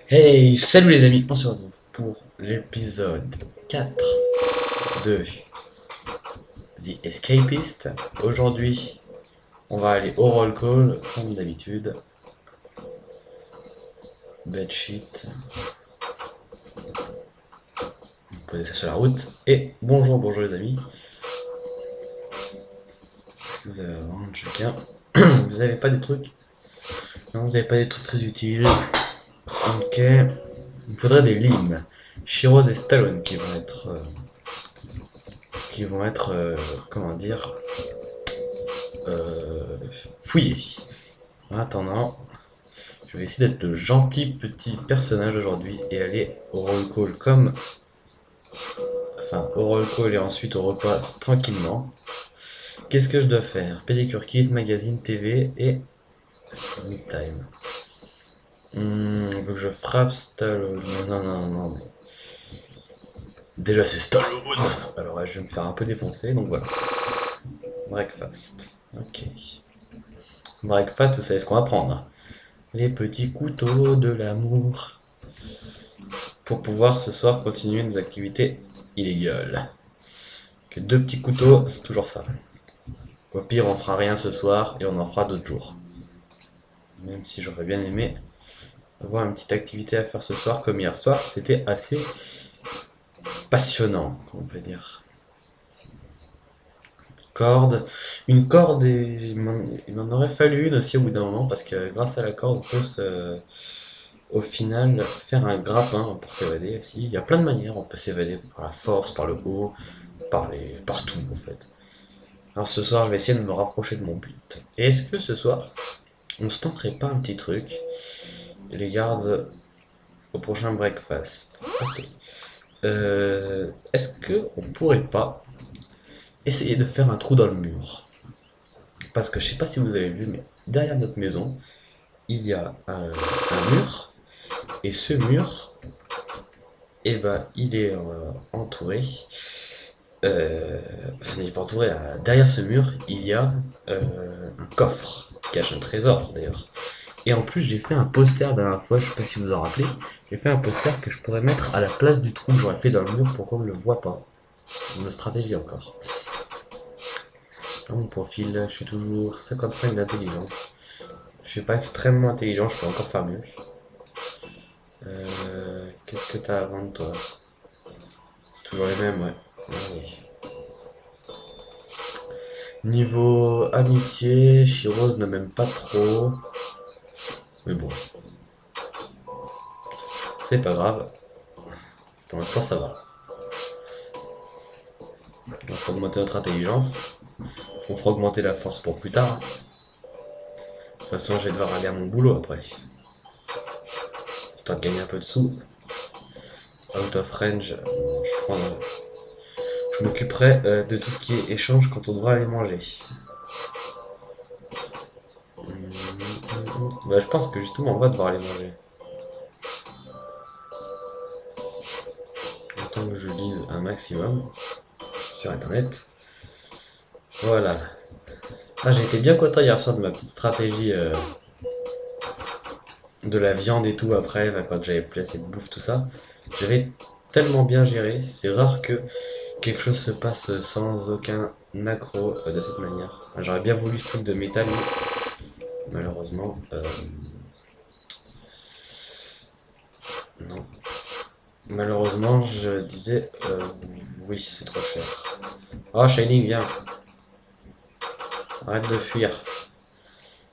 Hey, salut les amis, on se retrouve pour l'épisode 4 de The Escapist. Aujourd'hui, on va aller au roll call, comme d'habitude. Bedsheet, poser ça sur la route. Et bonjour, bonjour les amis. Est-ce que vous avez vraiment chacun? Vous avez pas des trucs? Non, vous avez pas des trucs très utiles. Ok. Il me faudrait des limes. Shiros et Stallone qui vont être, comment dire, euh, fouillés. En attendant, je vais essayer d'être le gentil petit personnage aujourd'hui et aller au roll call enfin, au roll call et ensuite au repas tranquillement. Qu'est-ce que je dois faire? Pédicure kit, magazine, TV et midtime. Faut que je frappe Stallone. Non, non, non, non. Déjà c'est Stallone. Alors ouais, je vais me faire un peu défoncer, donc voilà. Breakfast. Ok. Breakfast, vous savez ce qu'on va prendre. Les petits couteaux de l'amour. Pour pouvoir ce soir continuer nos activités illégales. Que deux petits couteaux, c'est toujours ça. Au pire, on fera rien ce soir et on en fera d'autres jours. Même si j'aurais bien aimé avoir une petite activité à faire ce soir, comme hier soir, c'était assez passionnant, on peut dire. Corde. Une corde, il m'en aurait fallu une aussi au bout d'un moment, parce que grâce à la corde, on peut au final faire un grappin pour s'évader aussi. Il y a plein de manières, on peut s'évader par la force, par le haut, partout en fait. Alors ce soir, je vais essayer de me rapprocher de mon but. Et est-ce que ce soir, on se tenterait pas un petit truc? Les gardes au prochain breakfast. Ok. Est-ce que on pourrait pas essayer de faire un trou dans le mur? Parce que je sais pas si vous avez vu, mais derrière notre maison, il y a un mur. Et ce mur, eh ben, il est entouré. Enfin, il est pas entouré. Derrière ce mur, il y a un coffre qui cache un trésor d'ailleurs. Et en plus, j'ai fait un poster la dernière fois, je sais pas si vous en rappelez. J'ai fait un poster que je pourrais mettre à la place du trou que j'aurais fait dans le mur pour qu'on ne le voit pas. Une stratégie encore. Dans mon profil, je suis toujours 55 d'intelligence. Je suis pas extrêmement intelligent, je peux encore faire mieux. Qu'est-ce que t'as à vendre toi? C'est toujours les mêmes, ouais. Oui. Niveau amitié, Shiroz ne m'aime pas trop. Mais bon, c'est pas grave. Pour l'instant, ça va. On va augmenter notre intelligence. On fera augmenter la force pour plus tard. De toute façon, je vais devoir aller à mon boulot après. Histoire de gagner un peu de sous. Out of range, je m'occuperai de tout ce qui est échange quand on devra aller manger. Bah, je pense que justement, on va devoir aller manger. Autant que je lise un maximum sur internet. Voilà. Ah, j'ai été bien content hier soir de ma petite stratégie de la viande et tout après, quand j'avais plus assez de bouffe, tout ça. J'avais tellement bien géré. C'est rare que quelque chose se passe sans aucun accro de cette manière. J'aurais bien voulu ce truc de métal, mais malheureusement, non. Malheureusement, je disais, oui, c'est trop cher. Oh, Shining, viens. Arrête de fuir.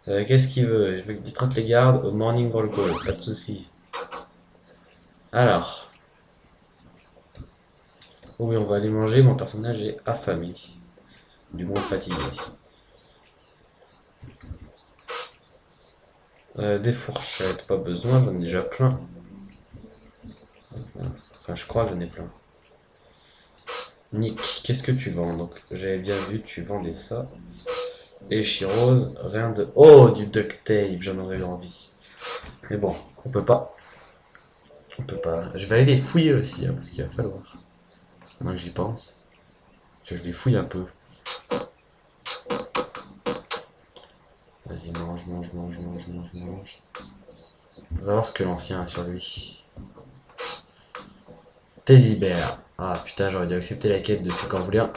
Qu'est-ce qu'il veut? Je veux que distraite les gardes au morning roll call, pas de soucis. Alors, oh oui, on va aller manger, mon personnage est affamé. Du moins fatigué. Des fourchettes, pas besoin, j'en ai déjà plein. Enfin, je crois que j'en ai plein. Nick, qu'est-ce que tu vends? Donc, j'avais bien vu, tu vendais ça. Et Chirose, rien de... Oh, du duct tape, j'en aurais eu envie. Mais bon, on peut pas. On peut pas. Je vais aller les fouiller aussi, hein, parce qu'il va falloir. Moi, j'y pense. Que je les fouille un peu. Vas-y, mange, mange, mange, mange, mange, mange. va voir ce que l'ancien a sur lui. Teddy Bear. Ah putain, j'aurais dû accepter la quête de ce qu'en voulait un.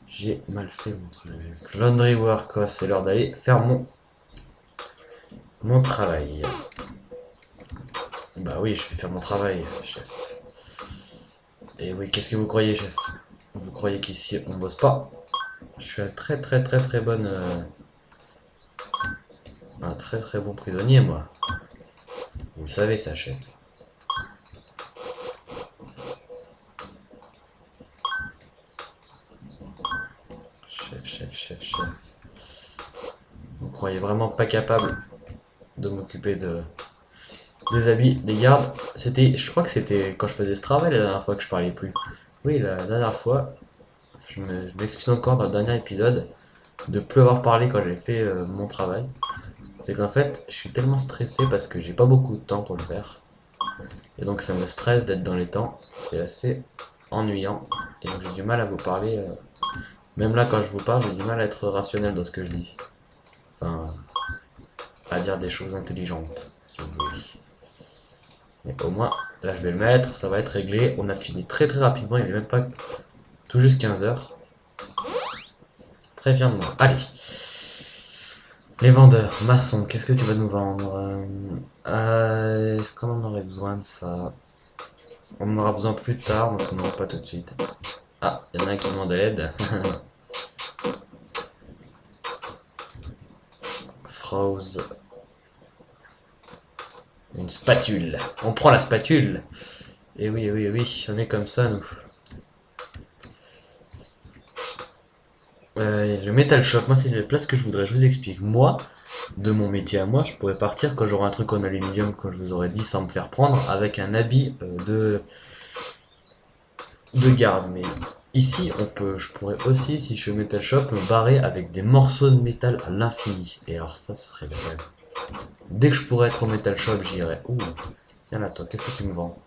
J'ai mal fait mon truc. Laundry work, oh, c'est l'heure d'aller faire mon travail. Bah oui, je vais faire mon travail, chef. Et oui, qu'est-ce que vous croyez, chef? Vous croyez qu'ici on bosse pas? Je suis un très bonne... un très bon prisonnier, moi. Vous le savez, ça, chef. Chef. Vous croyez vraiment pas capable de m'occuper des habits, des gardes? C'était, je crois que c'était quand je faisais ce travail la dernière fois que je parlais plus. Oui, la dernière fois, je m'excuse encore dans le dernier épisode de plus avoir parlé quand j'ai fait mon travail. C'est qu'en fait, je suis tellement stressé parce que j'ai pas beaucoup de temps pour le faire. Et donc ça me stresse d'être dans les temps. C'est assez ennuyant. Et donc j'ai du mal à vous parler. Même là, quand je vous parle, j'ai du mal à être rationnel dans ce que je dis. Enfin, à dire des choses intelligentes, si vous voulez. Mais au moins, là je vais le mettre, ça va être réglé. On a fini très rapidement, il n'est même pas tout juste 15 heures. Très bien de moi. Allez. Les vendeurs, maçon, qu'est-ce que tu vas nous vendre? Est-ce qu'on en aurait besoin de ça? On en aura besoin plus tard, donc on n'aura pas tout de suite. Ah, il y en a un qui demande de l'aide. Froze. Une spatule. On prend la spatule. Et oui, on est comme ça, nous. Le Metal Shop, moi c'est la place que je voudrais, je vous explique. Moi, de mon métier à moi, je pourrais partir quand j'aurai un truc en aluminium, quand je vous aurais dit, sans me faire prendre, avec un habit de garde. Mais ici, je pourrais aussi, si je fais Metal Shop, me barrer avec des morceaux de métal à l'infini. Et alors ça, ce serait le rêve. Dès que je pourrais être au Metal Shop, j'irai. Ouh, viens là toi, qu'est-ce que tu me vends?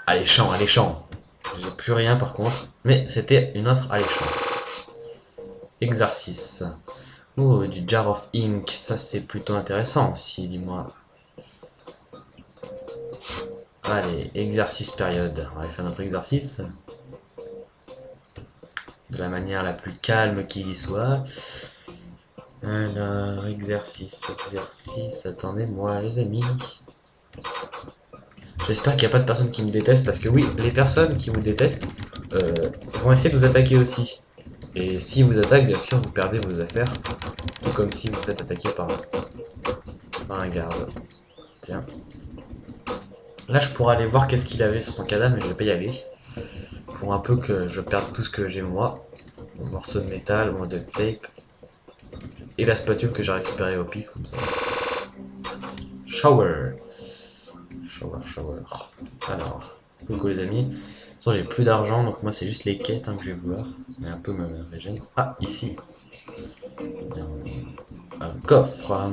Alléchant. J'ai plus rien par contre, mais c'était une offre alléchante. Exercice. Oh, du Jar of Ink, ça c'est plutôt intéressant aussi, dis-moi. Allez, exercice période. On va faire notre exercice. De la manière la plus calme qu'il y soit. Alors, exercice. Attendez-moi les amis. J'espère qu'il n'y a pas de personnes qui me détestent, parce que oui, les personnes qui vous détestent vont essayer de vous attaquer aussi. Et si vous attaquent, bien sûr, vous perdez vos affaires. Tout comme si vous faites attaquer par un garde. Tiens. Là, je pourrais aller voir qu'est-ce qu'il avait sur son cadavre, mais je vais pas y aller. Pour un peu que je perde tout ce que j'ai moi. Mon morceau de métal, mon duct tape. Et la spatule que j'ai récupérée au pif, comme ça. Shower. Alors, coucou les amis. De toute façon, j'ai plus d'argent, donc moi c'est juste les quêtes que je vais vouloir. Mais un peu me régène. Ah, ici. Un coffre.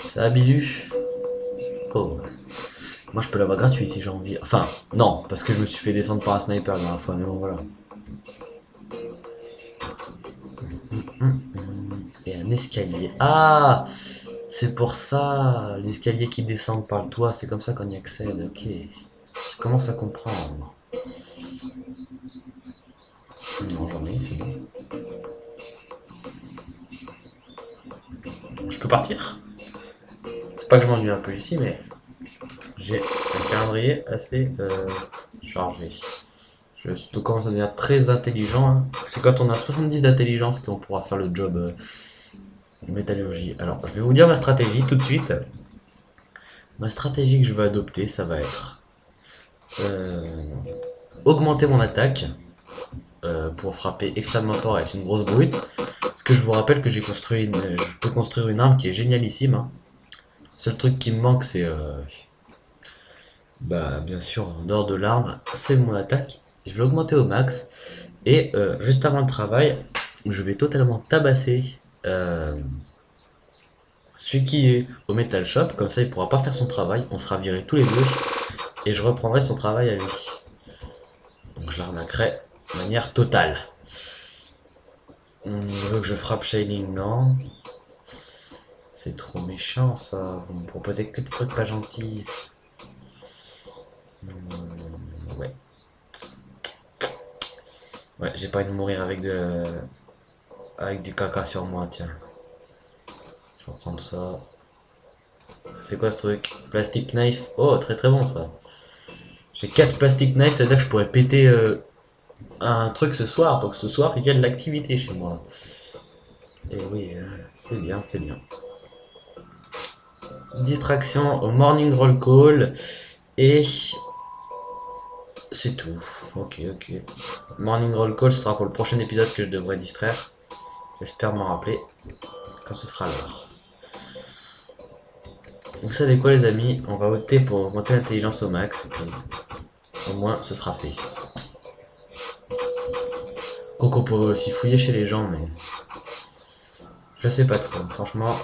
Ça a bilu. Oh. Moi je peux l'avoir gratuit si j'ai envie. Enfin, non, parce que je me suis fait descendre par un sniper la dernière fois, mais bon voilà. Et un escalier. Ah, c'est pour ça, l'escalier qui descend par le toit, c'est comme ça qu'on y accède, ok. Je commence à comprendre. Non, j'en ai, c'est bon. Je peux partir? C'est pas que je m'ennuie un peu ici, mais j'ai un calendrier assez chargé. Je commence à devenir très intelligent. Hein. C'est quand on a 70 d'intelligence qu'on pourra faire le job de métallurgie. Alors, je vais vous dire ma stratégie tout de suite. Ma stratégie que je vais adopter, ça va être augmenter mon attaque pour frapper extrêmement fort avec une grosse brute. Parce que je vous rappelle que je peux construire une arme qui est génialissime. Hein. Le seul truc qui me manque, c'est bien sûr, en dehors de l'arme, c'est mon attaque. Je vais l'augmenter au max. Et juste avant le travail, je vais totalement tabasser celui qui est au Metal Shop. Comme ça, il pourra pas faire son travail. On sera virés tous les deux. Et je reprendrai son travail à lui. Donc je l'arnaquerai De manière totale. Il veut que je frappe Shining, non. C'est trop méchant ça. Vous me proposez que des trucs pas gentils. Ouais. Ouais, j'ai pas envie de mourir avec du caca sur moi, tiens. Je vais reprendre ça. C'est quoi ce truc? Plastic knife. Oh, très très bon ça. J'ai 4 plastic knives, c'est-à-dire que je pourrais péter un truc ce soir. Donc ce soir, il y a de l'activité chez moi. Et oui, c'est bien, c'est bien. Distraction au morning roll call. Et c'est tout. Ok, ok. Morning roll call, ce sera pour le prochain épisode que je devrais distraire. J'espère m'en rappeler quand ce sera l'heure. Vous savez quoi les amis, on va voter pour augmenter l'intelligence au max. Et puis, au moins ce sera fait. Coco peut aussi fouiller chez les gens, mais je sais pas trop, franchement.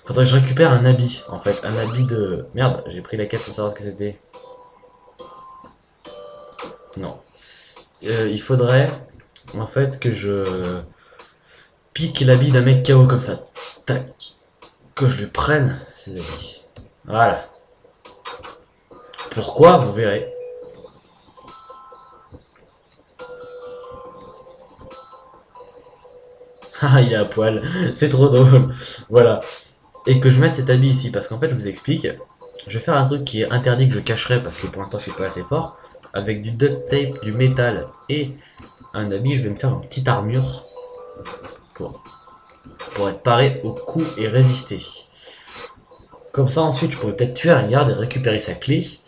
Faudrait que je récupère un habit, en fait, un habit de... Merde, j'ai pris la quête sans savoir ce que c'était. Non. Il faudrait, en fait, que je pique l'habit d'un mec KO comme ça. Tac. Que je lui prenne ses habits. Voilà. Pourquoi, vous verrez. Ah, il est à poil. C'est trop drôle. Voilà. Et que je mette cet habit ici, parce qu'en fait, je vous explique. Je vais faire un truc qui est interdit que je cacherai, parce que pour l'instant, je suis pas assez fort. Avec du duct tape, du métal et un habit, je vais me faire une petite armure pour être paré au coup et résister. Comme ça, ensuite, je pourrais peut-être tuer un garde et récupérer sa clé.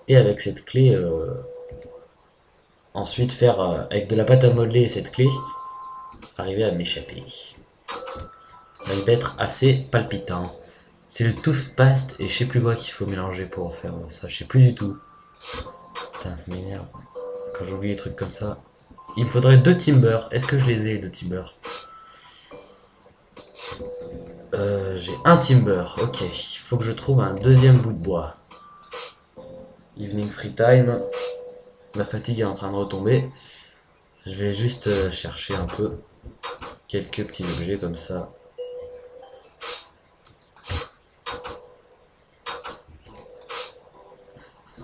Et avec cette clé, ensuite faire, avec de la pâte à modeler et cette clé, arriver à m'échapper. Ça va être assez palpitant. C'est le toothpaste et je sais plus quoi qu'il faut mélanger pour faire ça. Je sais plus du tout. Putain, ça m'énerve. Quand j'oublie les trucs comme ça. Il me faudrait 2 timber. Est-ce que je les ai, les timber? J'ai un timber. Ok. Il faut que je trouve un deuxième bout de bois. Evening free time. Ma fatigue est en train de retomber. Je vais juste chercher un peu quelques petits objets comme ça.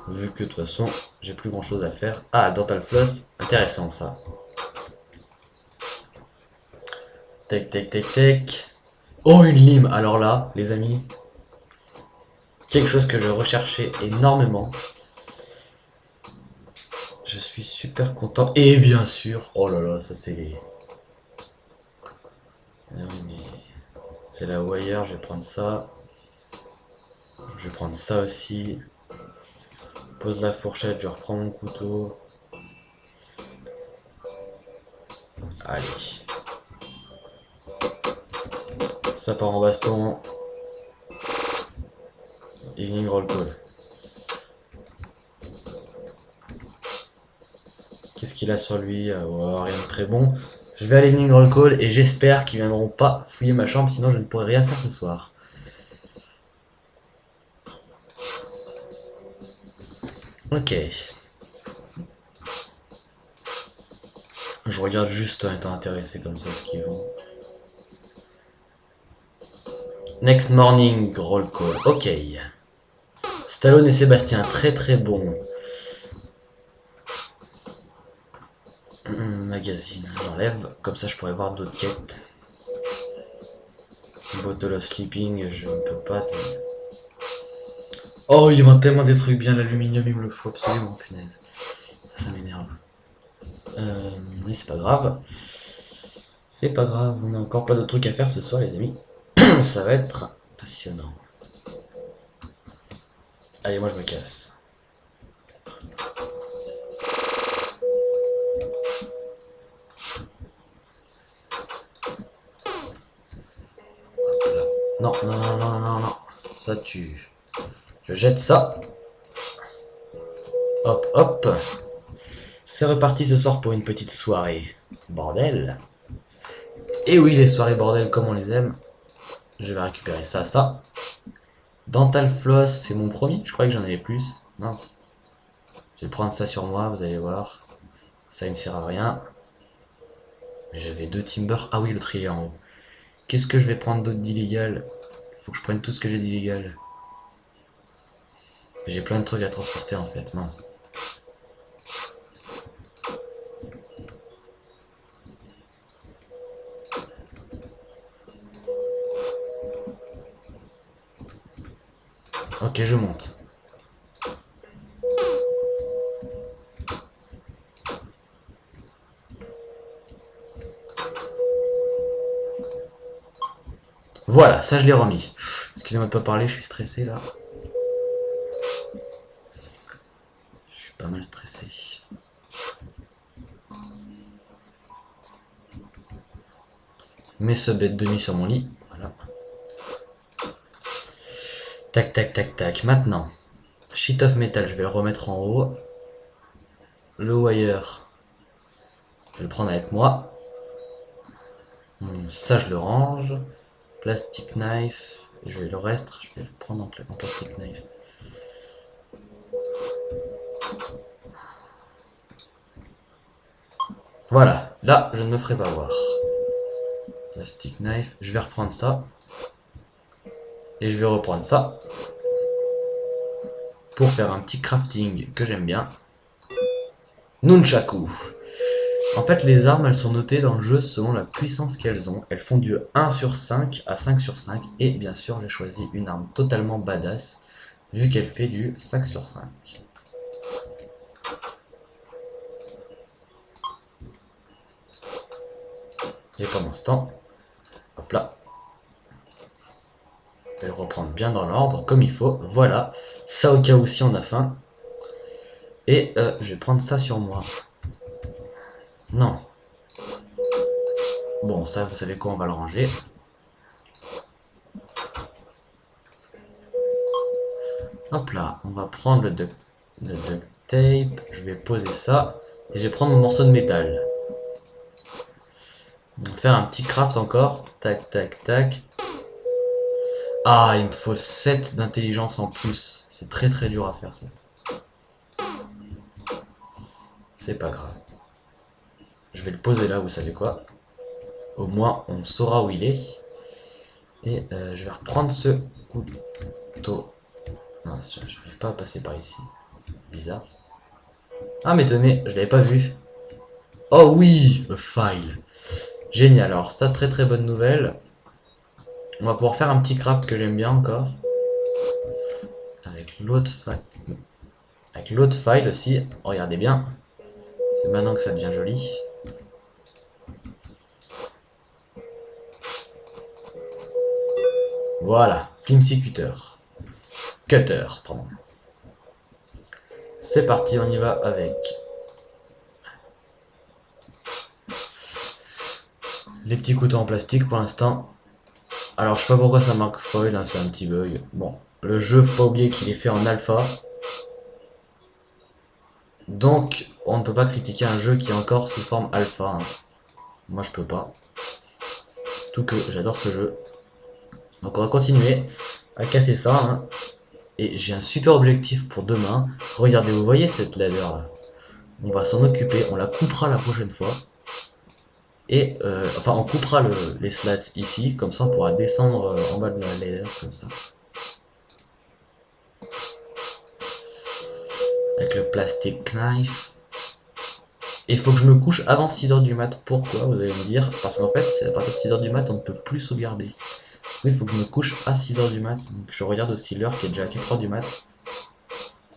Vu que de toute façon, j'ai plus grand chose à faire. Ah, dental floss, intéressant ça. Tac, tac, tac, tac. Oh, une lime. Alors là, les amis, quelque chose que je recherchais énormément. Je suis super content. Et bien sûr, oh là là, ça c'est les... Ah oui, mais... C'est la wire, je vais prendre ça. Je vais prendre ça aussi. Pose la fourchette, je reprends mon couteau. Allez. Ça part en baston. Evening roll call. Qu'est-ce qu'il a sur lui? Oh, rien de très bon. Je vais à l'evening roll call et j'espère qu'ils viendront pas fouiller ma chambre, sinon je ne pourrai rien faire ce soir. Ok. Je regarde juste en étant intéressé comme ça ce qu'ils vont. Next morning roll call. Ok. Stallone et Sébastien, très très bon. Magazine, j'enlève. Comme ça je pourrais voir d'autres quêtes. Bottle of sleeping, je ne peux pas. Oh, il vend tellement des trucs bien, l'aluminium, il me le faut absolument, punaise. Ça m'énerve. Mais c'est pas grave. C'est pas grave, on a encore plein d'autres trucs à faire ce soir, les amis. Ça va être passionnant. Allez, moi je me casse. Hop là. Non, non, non, non, non, non. Ça tue. Je jette ça. Hop, hop. C'est reparti ce soir pour une petite soirée. Bordel. Et oui, les soirées bordel comme on les aime. Je vais récupérer ça, ça. Dental floss, c'est mon premier. Je croyais que j'en avais plus. Mince. Je vais prendre ça sur moi, vous allez voir. Ça, il me sert à rien. Mais j'avais 2 timber. Ah oui, l'autre il est en haut. Qu'est-ce que je vais prendre d'autre d'illégal? Faut que je prenne tout ce que j'ai d'illégal. J'ai plein de trucs à transporter en fait, mince. Ok, je monte. Voilà, ça je l'ai remis. Excusez-moi de pas parler, je suis stressé là. Je suis pas mal stressé. Mets ce bête de nuit sur mon lit. Voilà. Tac, tac, tac, tac. Maintenant, sheet of metal, je vais le remettre en haut. Le wire, je vais le prendre avec moi. Ça, je le range. Plastic knife, je vais le reste, je vais le prendre en plastic knife. Voilà, là, je ne me ferai pas voir. Plastic knife, je vais reprendre ça. Et je vais reprendre ça. Pour faire un petit crafting que j'aime bien. Nunchaku. En fait, les armes, elles sont notées dans le jeu selon la puissance qu'elles ont. Elles font du 1 sur 5 à 5 sur 5. Et bien sûr, j'ai choisi une arme totalement badass, vu qu'elle fait du 5 sur 5. Et pendant ce temps, hop là, je vais le reprendre bien dans l'ordre, comme il faut. Voilà, ça au cas où si on a faim. Et je vais prendre ça sur moi. Non. Bon, ça, vous savez quoi, on va le ranger. Hop là, on va prendre le duct tape. Je vais poser ça. Et je vais prendre mon morceau de métal. On va faire un petit craft encore. Tac, tac, tac. Ah, il me faut 7 d'intelligence en plus. C'est très très dur à faire ça. C'est pas grave. Je vais le poser là, vous savez quoi. Au moins, on saura où il est. Et je vais reprendre ce couteau. Non, j'arrive pas à passer par ici. Bizarre. Ah, mais tenez, je l'avais pas vu. Oh oui, a file. Génial, alors ça, très très bonne nouvelle. On va pouvoir faire un petit craft que j'aime bien encore. Avec l'autre file. Avec l'autre file aussi, regardez bien. C'est maintenant que ça devient joli. Voilà, flimsy cutter. Cutter, pardon. C'est parti, on y va avec les petits couteaux en plastique pour l'instant. Alors je sais pas pourquoi ça marque foil, hein, c'est un petit bug. Bon, le jeu, faut pas oublier qu'il est fait en alpha. Donc on ne peut pas critiquer un jeu qui est encore sous forme alpha. Hein. Moi je peux pas. Tout que j'adore ce jeu. Donc on va continuer à casser ça. Hein. Et j'ai un super objectif pour demain. Regardez, vous voyez cette ladder là? On va s'en occuper, on la coupera la prochaine fois. Et enfin on coupera les slats ici, comme ça on pourra descendre en bas de la ladder comme ça. Avec le plastic knife. Et il faut que je me couche avant 6h du mat. Pourquoi, vous allez me dire? Parce qu'en fait, c'est à partir de 6h du mat, on ne peut plus sauvegarder. Oui, il faut que je me couche à 6h du mat. Donc je regarde aussi l'heure qui est déjà à 4h du mat.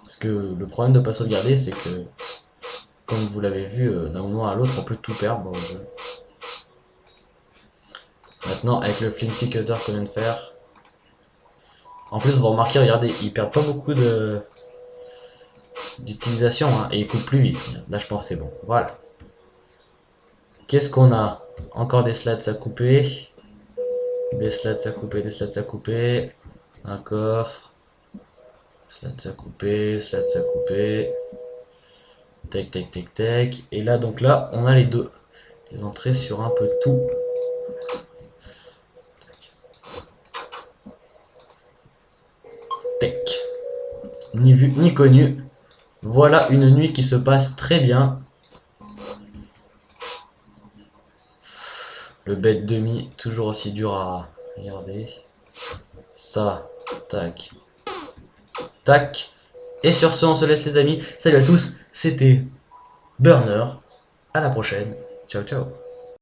Parce que le problème de ne pas sauvegarder, c'est que, comme vous l'avez vu, d'un moment à l'autre, on peut tout perdre dans le jeu. Maintenant, avec le flimsy cutter qu'on vient de faire. En plus, vous remarquez, regardez, il perd pas beaucoup d'utilisation, hein, et il coupe plus vite. Là, je pense que c'est bon. Voilà. Qu'est-ce qu'on a? Encore des slats à couper. Des slats à couper, des slats à couper. Un coffre. Slats à couper, slats à couper. Tac, tac, tac, tac. Et là, donc là, on a les deux. Les entrées sur un peu tout. Tac. ni vu, ni connu. Voilà une nuit qui se passe très bien. Le bet demi, toujours aussi dur à regarder. Ça, tac, tac. Et sur ce, on se laisse les amis. Salut à tous, c'était Burner. À la prochaine. Ciao, ciao.